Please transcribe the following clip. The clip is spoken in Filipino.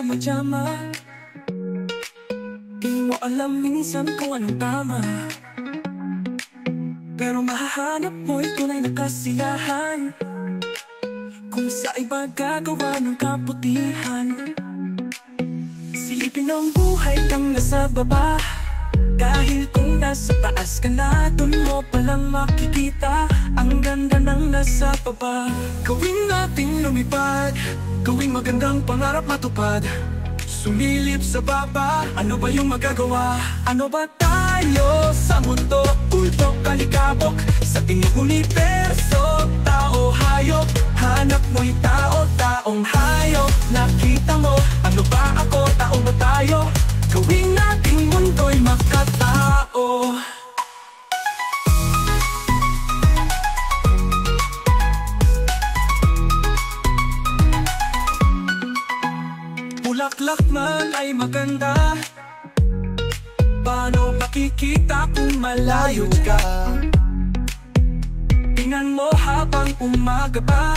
madama. Di mo alam minsan kung anong tama, pero mahahanap mo'y tunay na kasiyahan kung sa iba gagawa ng kabutihan. Silipin ang buhay kang nasa baba, dahil kung nasa taas ka na, dun mo palang makikita ang ganda ng nasa baba. Gawin nating lumipad, gawing magandang pangarap matupad. Sumilip sa baba, ano ba yung magagawa? Ano ba tayo sa mundo? Ultok kalikabok sa tinging universo. Tao, hayop, hanap mo'y tao, taong hayop. Nakita mo, ano ba ako? Tao ba tayo? Gawing nating mundo'y makatao. Bulaklak man ay maganda, paano makikita kung malayo ka? Tingnan mo habang umaga pa,